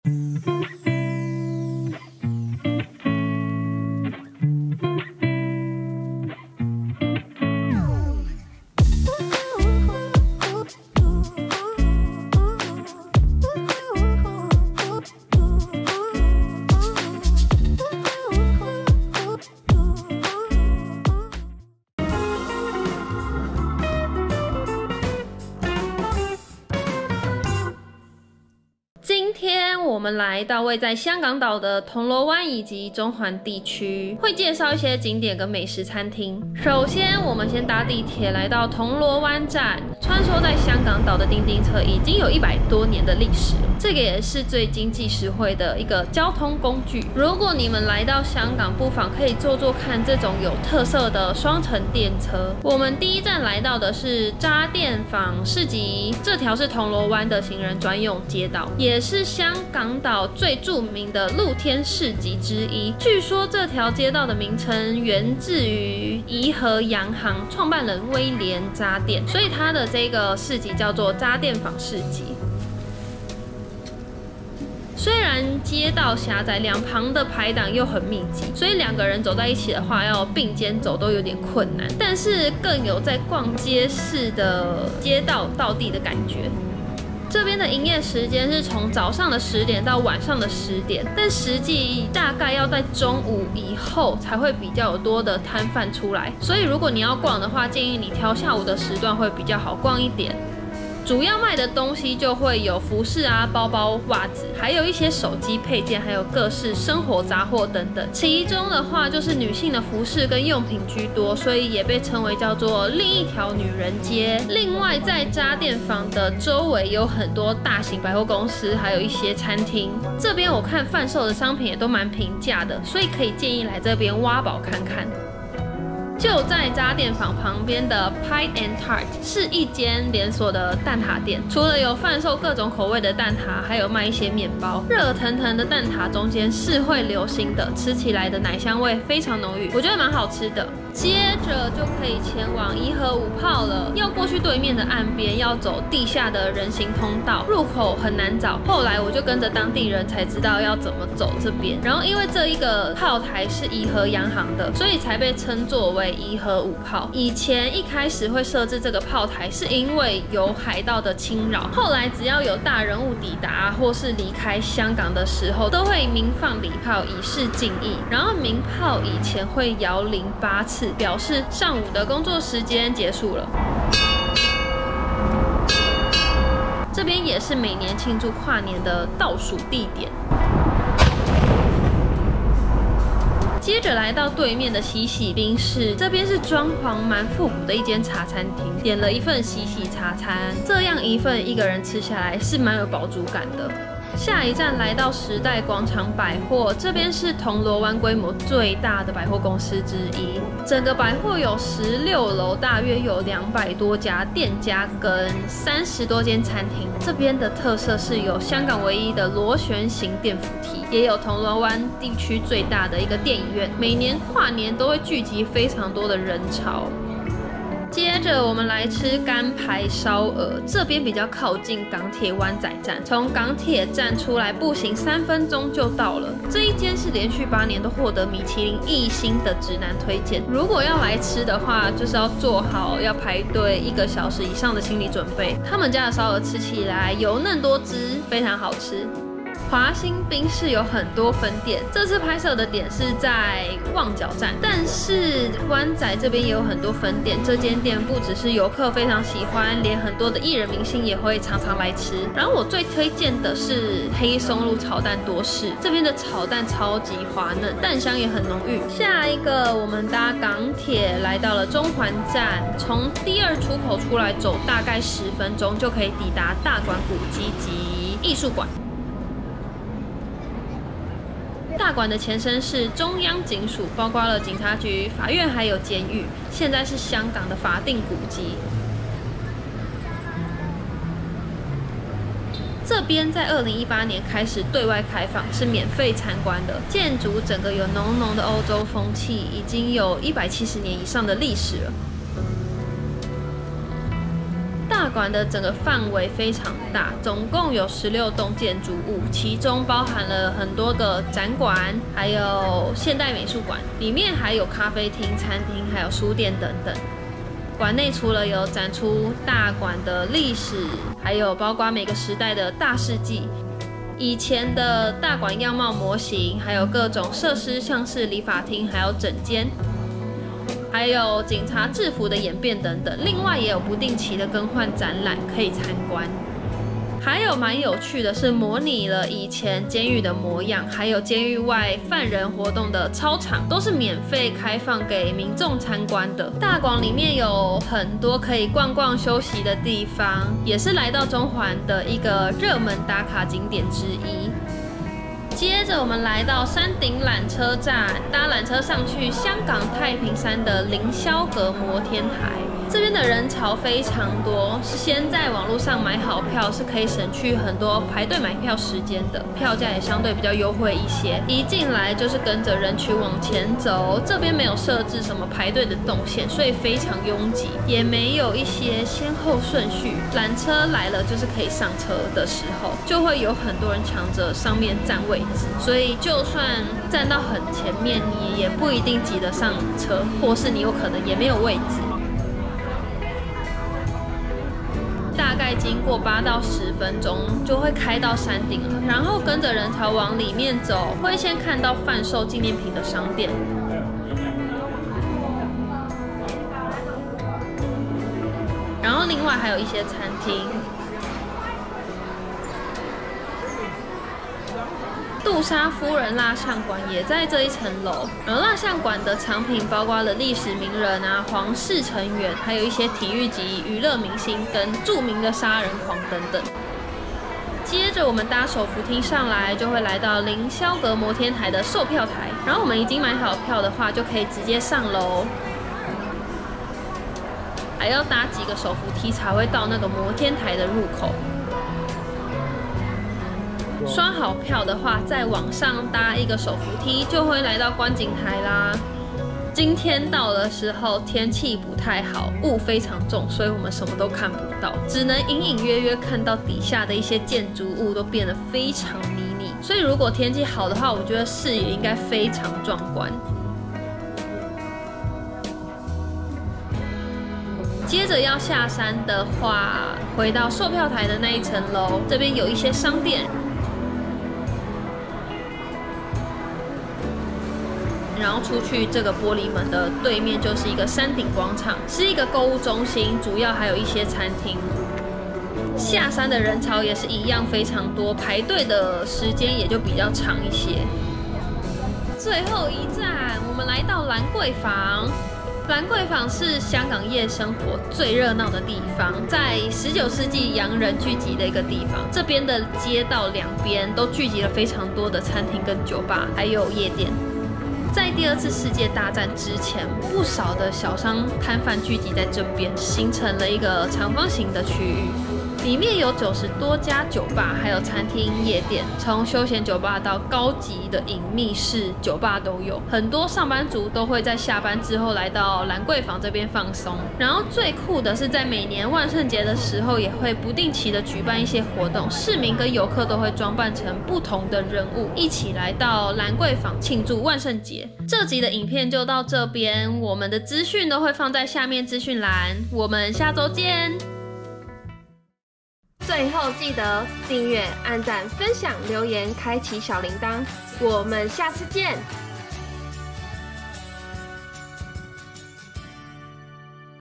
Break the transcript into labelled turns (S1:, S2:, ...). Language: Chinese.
S1: 今天我们来到位在香港岛的铜锣湾以及中环地区，会介绍一些景点跟美食餐厅。首先，我们先搭地铁来到铜锣湾站。穿梭在香港岛的叮叮车已经有100多年的历史了，这个也是最经济实惠的一个交通工具。如果你们来到香港，不妨可以坐坐看这种有特色的双层电车。我们第一站来到的是渣甸坊市集，这条是铜锣湾的行人专用街道，也是香港岛最著名的露天市集之一。据说这条街道的名称源自于怡和洋行创办人威廉渣甸，所以它的这个市集叫做渣甸坊市集。虽然街道狭窄，两旁的排档又很密集，所以2个人走在一起的话，要并肩走都有点困难。但是更有在逛街市的街道道地的感觉。这边的营业时间是从早上的10点到晚上的10点，但实际大概要在中午以后才会比较有多的摊贩出来。所以如果你要逛的话，建议你挑下午的时段会比较好逛一点。主要卖的东西就会有服饰啊、包包、袜子，还有一些手机配件，还有各式生活杂货等等。其中的话就是女性的服饰跟用品居多，所以也被称为叫做另一条女人街。另外，在渣甸坊的周围有很多大型百货公司，还有一些餐厅。这边我看贩售的商品也都蛮平价的，所以可以建议来这边挖宝看看。就在渣甸坊旁边的 Pie and Tart 是一间连锁的蛋挞店，除了有贩售各种口味的蛋挞，还有卖一些面包。热腾腾的蛋挞中间是会流心的，吃起来的奶香味非常浓郁，我觉得蛮好吃的。接着就可以前往怡和五炮了，要过去对面的岸边，要走地下的人行通道，入口很难找。后来我就跟着当地人才知道要怎么走这边。然后因为这一个炮台是怡和洋行的，所以才被称作为怡和五炮。以前一开始会设置这个炮台，是因为有海盗的侵扰。后来只要有大人物抵达或是离开香港的时候，都会鸣放礼炮以示敬意。然后鸣炮以前会摇铃8次，表示上午的工作时间结束了。这边也是每年庆祝跨年的倒数地点。接着来到对面的喜喜冰室，这边是装潢蛮复古的一间茶餐厅，点了一份喜喜茶餐，这样一份1个人吃下来是蛮有饱足感的。下一站来到时代广场百货，这边是铜锣湾规模最大的百货公司之一。整个百货有16楼，大约有200多家店家跟30多间餐厅。这边的特色是有香港唯一的螺旋形电扶梯，也有铜锣湾地区最大的一个电影院。每年跨年都会聚集非常多的人潮。接着我们来吃干排烧鹅，这边比较靠近港铁湾仔站，从港铁站出来步行3分钟就到了。这一间是连续8年都获得米其林1星的指南推荐。如果要来吃的话，就是要做好要排队1个小时以上的心理准备。他们家的烧鹅吃起来油嫩多汁，非常好吃。华兴冰室有很多分店，这次拍摄的点是在旺角站，但是湾仔这边也有很多分店。这间店不只是游客非常喜欢，连很多的艺人明星也会常常来吃。然后我最推荐的是黑松露炒蛋多士，这边的炒蛋超级滑嫩，蛋香也很浓郁。下一个我们搭港铁来到了中环站，从第2出口出来走大概10分钟就可以抵达大馆古迹及艺术馆。大馆的前身是中央警署，包括了警察局、法院还有监狱，现在是香港的法定古迹。这边在2018年开始对外开放，是免费参观的。建筑整个有浓浓的欧洲风气，已经有170年以上的历史了。大馆的整个范围非常大，总共有16栋建筑物，其中包含了很多个展馆，还有现代美术馆，里面还有咖啡厅、餐厅，还有书店等等。馆内除了有展出大馆的历史，还有包括每个时代的大事记。以前的大馆样貌模型，还有各种设施，像是理发厅，还有诊间，还有警察制服的演变等等。另外也有不定期的更换展览可以参观。还有蛮有趣的是，模拟了以前监狱的模样，还有监狱外犯人活动的操场，都是免费开放给民众参观的。大馆里面有很多可以逛逛休息的地方，也是来到中环的一个热门打卡景点之一。接着我们来到山顶缆车站，搭缆车上去香港太平山的凌霄阁摩天台。这边的人潮非常多，先在网络上买好票是可以省去很多排队买票时间的，票价也相对比较优惠一些。一进来就是跟着人群往前走，这边没有设置什么排队的动线，所以非常拥挤，也没有一些先后顺序。缆车来了就是可以上车的时候，就会有很多人抢着上面占位置，所以就算站到很前面，你也不一定挤得上车，或是你有可能也没有位置。大概经过8到10分钟就会开到山顶了，然后跟着人潮往里面走，会先看到贩售纪念品的商店，然后另外还有一些餐厅。杜莎夫人蜡像馆也在这一层楼，而蜡像馆的藏品包括了历史名人啊、皇室成员，还有一些体育及娱乐明星跟著名的杀人狂等等。接着我们搭手扶梯上来，就会来到凌霄阁摩天台的售票台，然后我们已经买好票的话，就可以直接上楼，还要搭几个手扶梯才会到那个摩天台的入口。刷好票的话，再往上搭一个手扶梯，就会来到观景台啦。今天到的时候天气不太好，雾非常重，所以我们什么都看不到，只能隐隐约约看到底下的一些建筑物都变得非常迷你。所以如果天气好的话，我觉得视野应该非常壮观。接着要下山的话，回到售票台的那一层楼，这边有一些商店。然后出去这个玻璃门的对面就是一个山顶广场，是一个购物中心，主要还有一些餐厅。下山的人潮也是一样非常多，排队的时间也就比较长一些。最后一站，我们来到兰桂坊。兰桂坊是香港夜生活最热闹的地方，在19世纪洋人聚集的一个地方。这边的街道两边都聚集了非常多的餐厅跟酒吧，还有夜店。在第2次世界大战之前，不少的小商摊贩聚集在这边，形成了一个长方形的区域。里面有90多家酒吧，还有餐厅、夜店，从休闲酒吧到高级的隐秘式酒吧都有。很多上班族都会在下班之后来到兰桂坊这边放松。然后最酷的是，在每年万圣节的时候，也会不定期的举办一些活动，市民跟游客都会装扮成不同的人物，一起来到兰桂坊庆祝万圣节。这集的影片就到这边，我们的资讯都会放在下面资讯栏，我们下周见。最后记得订阅、按赞、分享、留言、开启小铃铛，我们下次见。